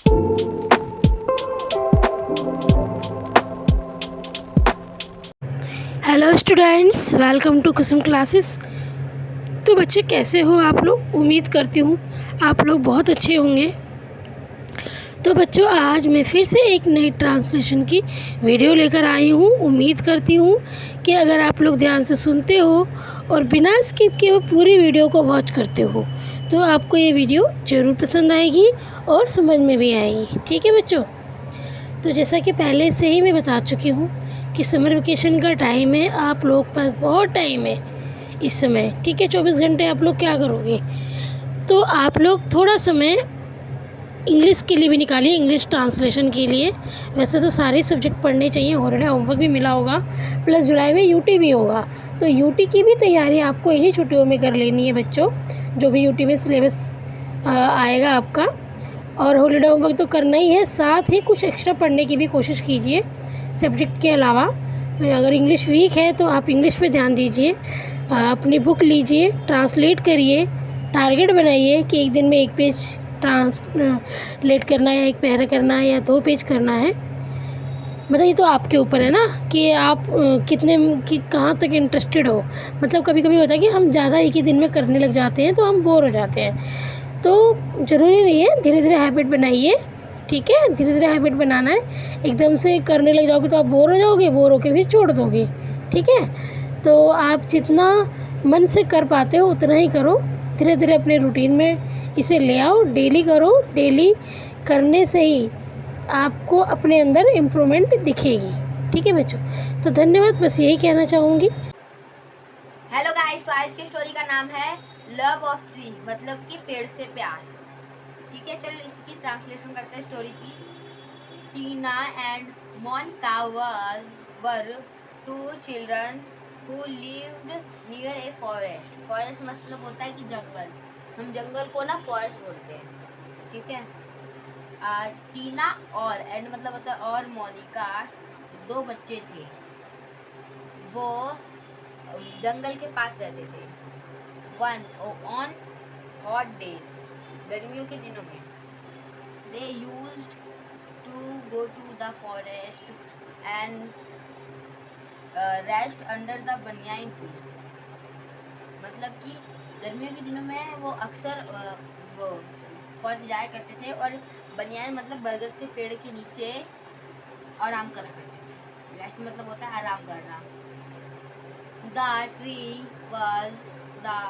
Hello students, welcome to Kusum classes. तो बच्चे कैसे हो आप लोग? उम्मीद करती हूँ आप लोग बहुत अच्छे होंगे। तो बच्चों, आज मैं फिर से एक नई ट्रांसलेशन की वीडियो लेकर आई हूँ। उम्मीद करती हूँ कि अगर आप लोग ध्यान से सुनते हो और बिना स्किप किए हुए पूरी वीडियो को वॉच करते हो तो आपको ये वीडियो ज़रूर पसंद आएगी और समझ में भी आएगी। ठीक है बच्चों? तो जैसा कि पहले से ही मैं बता चुकी हूँ कि समर वेकेशन का टाइम है, आप लोग के पास बहुत टाइम है इस समय। ठीक है, 24 घंटे आप लोग क्या करोगे? तो आप लोग थोड़ा समय इंग्लिश के लिए भी निकालिए, इंग्लिश ट्रांसलेशन के लिए। वैसे तो सारे सब्जेक्ट पढ़ने चाहिए, हॉलीडे होमवर्क भी मिला होगा, प्लस जुलाई में यूटी भी होगा। तो यूटी की भी तैयारी आपको इन्हीं छुट्टियों में कर लेनी है बच्चों, जो भी यूटी में सिलेबस आएगा आपका। और हॉलीडे होमवर्क तो करना ही है, साथ ही कुछ एक्स्ट्रा पढ़ने की भी कोशिश कीजिए सब्जेक्ट के अलावा। अगर इंग्लिश वीक है तो आप इंग्लिश पे ध्यान दीजिए, अपनी बुक लीजिए, ट्रांसलेट करिए, टारगेट बनाइए कि एक दिन में 1 पेज ट्रांसलेट करना है, 1 पैरा करना है या 2 पेज करना है। मतलब ये तो आपके ऊपर है ना कि आप कितने कि कहाँ तक इंटरेस्टेड हो। मतलब कभी कभी होता है कि हम ज़्यादा एक ही दिन में करने लग जाते हैं तो हम बोर हो जाते हैं। तो ज़रूरी नहीं है, धीरे धीरे हैबिट बनाइए। ठीक है, धीरे धीरे हैबिट बनाना है। एकदम से करने लग जाओगे तो आप बोर हो जाओगे, बोर होके फिर छोड़ दोगे। ठीक है, तो आप जितना मन से कर पाते हो उतना ही करो। धीरे धीरे अपने रूटीन में इसे ले आओ, डेली करो। डेली करने से ही आपको अपने अंदर इम्प्रूवमेंट दिखेगी। ठीक है बच्चों, तो धन्यवाद, बस यही कहना चाहूँगी। हेलो गाइस, तो आज की स्टोरी का नाम है लव ऑफ ट्री, मतलब कि पेड़ से प्यार। ठीक है, चलो इसकी ट्रांसलेशन करते हैं स्टोरी की। Tina and Monica were two children who lived near a forest. Forest मतलब होता है कि जंगल। हम जंगल को ना फॉरेस्ट बोलते हैं। ठीक है, आज टीना और एंड मतलब होता है और मोनिका, 2 बच्चे थे। वो जंगल के पास रहते थे। ऑन हॉट डेज, गर्मियों के दिनों में, they used to go to the forest and rest under the banyan tree. मतलब कि गर्मियों के दिनों में वो अक्सर वो फॉरेस्ट जाया करते थे और बनियान मतलब बरगद के पेड़ के नीचे आराम करा करते थे। रेस्ट मतलब होता है आराम करना। The tree was the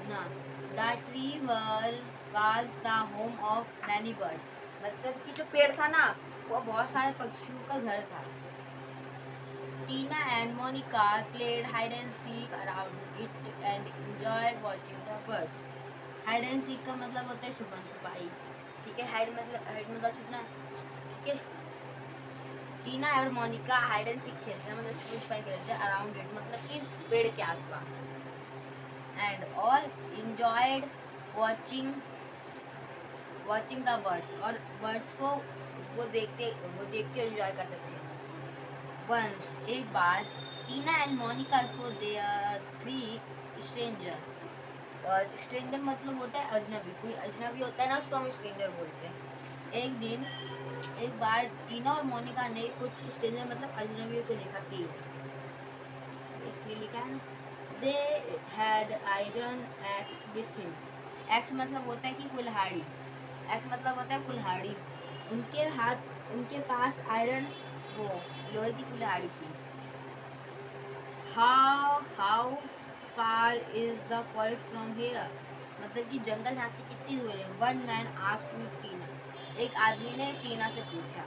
no, the tree was the home of many birds. मतलब कि जो पेड़ था ना वो बहुत सारे पक्षियों का घर था। टीना and Monica played hide and seek around it and enjoyed watching the birds. Hide and seek का मतलब होता है छुपन छुपाई। ठीक है, हाइड मतलब छुपना। ठीक है, टीना और मोनिका हाइड एंड सीक खेलते हैं, मतलब छुपन छुपाई खेलते हैं अराउंड इट, मतलब कि पेड़ के आसपास। And all enjoyed watching the birds, और बर्ड्स को वो देखते एंजॉय करते थे। वंस एक बार Tina and Monica for their 3 stranger, और स्ट्रेंजर मतलब होता है अजनबी। कोई अजनबी होता है ना, उसको हम स्ट्रेंजर बोलते हैं। एक बार टीना और मोनिका ने कुछ स्ट्रेंजर मतलब अजनबियों को देखा कि लिखा है, they had iron x with him. X मतलब होता है कि कुल्हाड़ी। एक्स मतलब होता है कुल्हाड़ी। उनके पास आयरन वो लोहे की कुल्हाड़ी थी। How far is the forest from here, मतलब कि जंगल यहाँ से कितनी दूर है। वन मैन आस्क्ड टीना, एक आदमी ने टीना से पूछा,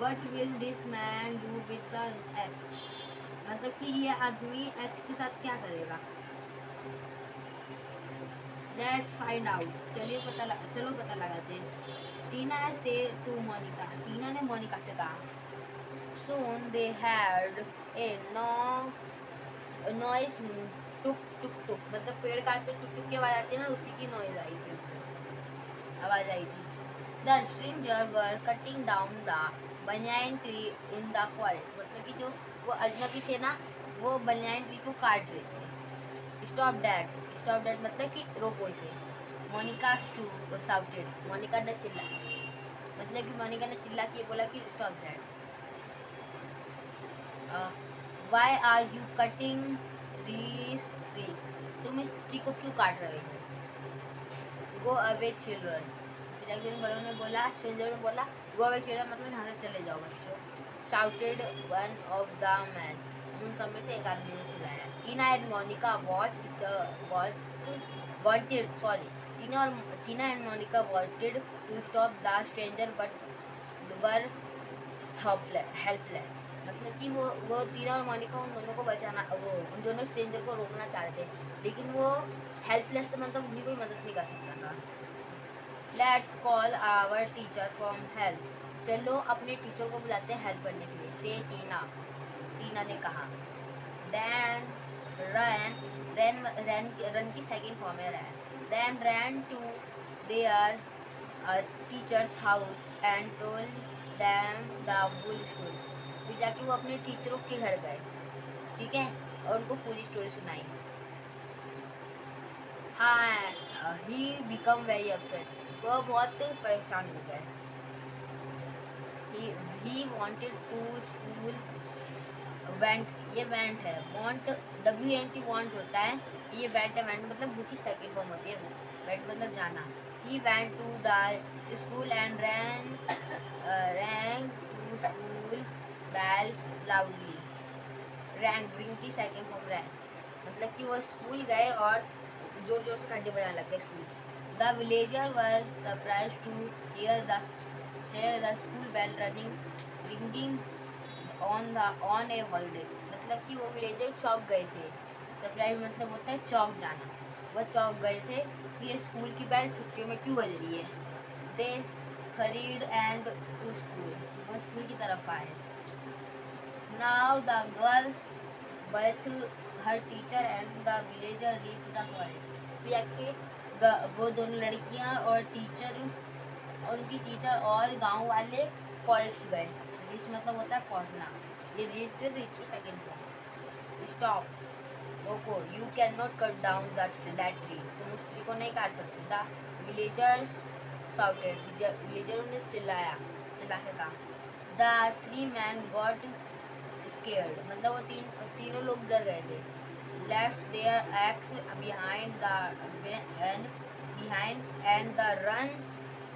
what will this man do with the x, मतलब कि ये आदमी एक्स के साथ क्या करेगा। लेट्स फाइंड आउट, चलो पता लगाते हैं। टीना से टू मोनिका, टीना ने मोनिका से कहा। Soon they heard a noise, टुक टुक टुक, मतलब पेड़ काटते टुक टुक की आवाज आती है ना, उसी की आवाज आई थी। The stranger were cutting down the banyan tree in the forest, मतलब कि जो वो अजनबी थे ना, वो banyan tree को काट रहे थे। Stop that मतलब कि रोको इसे। मोनिका shouted, मोनिका ने चिल्लाया, मतलब कि मोनिका ने चिल्ला के बोला कि stop that, why are you cutting this tree, तुम इस ट्री को क्यों काट रहे हो, गो अवे चिल्ड्रन, फिर बड़ों ने बोला, स्ट्रेंजर ने बोला गो अवे चिल्ड्रन मतलब यहाँ से चले जाओ बच्चों, shouted one of the man, उन सब में से एक आदमी ने चिल्लाया, Tina and Monica Tina and Monica wanted to stop the stranger but were helpless, मतलब कि वो टीना और मोनिका उन दोनों को बचाना, वो उन दोनों स्ट्रेंजर को रोकना चाह रहे थे, लेकिन वो हेल्पलेस थे, मतलब उनकी कोई मदद नहीं कर सकता था। Let's call our teacher from help, चलो अपने टीचर को बुलाते हैं हेल्प करने के लिए, से टीना ने कहा। देन रन की सेकंड फॉर्म है ran, then ran to their teachers house and told them the full story, फिर जाके वो अपने टीचरों के घर गए, ठीक है, और उनको पूरी स्टोरी सुनाई। हाँ, ही बिकम वेरी अपसेट, वो बहुत परेशान हो गए। He wanted to school went, ये वेंट है, वांट WNT वांट होता है, ये वेंट है, वेंट मतलब बुक की सेकंड फॉर्म होती है, वेंट मतलब जाना। He went to the school and rang to school bell loudly, rang ring की सेकंड फॉर्म रैंग, मतलब कि वो स्कूल गए और जोर जोर से घंटे बजाने लग गए school. The villager were surprise to hear the school bell ringing on a holiday, मतलब कि वो विलेजर चौक गए थे, सरप्राइज मतलब होता है चौक जाना, वो चौक गए थे कि ये स्कूल की बेल छुट्टियों में क्यों बज रही है। दे हरीड एंड टू स्कूल, वो स्कूल की तरफ आए। Now the girls both her teacher and the villager reached the forest, फिर आके वो दोनों लड़कियां और टीचर, उनकी टीचर और गांव वाले फॉरेस्ट गए, रीच मतलब होता है पहुंचना, ये रीच की सेकंड फॉर्म। स्टॉप, रोको, you can not cut down that tree, तुम उस ट्री को नहीं काट सकते। द विलेजर्स शाउटेड, विलेजरों ने चिल्ला के कहा। The three man got scared, मतलब वो तीनों लोग डर गए थे। Left their axe behind and the run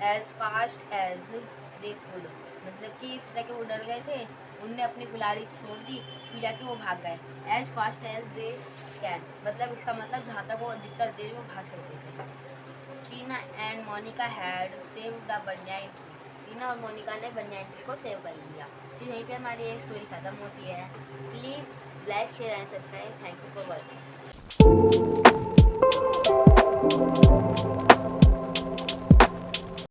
as fast as they could, मतलब कि फिर जाके वो डर गए थे, उनने अपनी कुल्हाड़ी छोड़ दी, फिर जाके वो भाग गए। As fast as they can, मतलब इसका मतलब जहाँ तक वो जितना देर वो भाग सकते थे। Tina and Monica had saved the banyan tree, Tina और मोनिका ने बनियान ट्री को सेव कर लिया। फिर यहीं पे हमारी ये स्टोरी खत्म होती है। Please like share and subscribe, thank you for watching.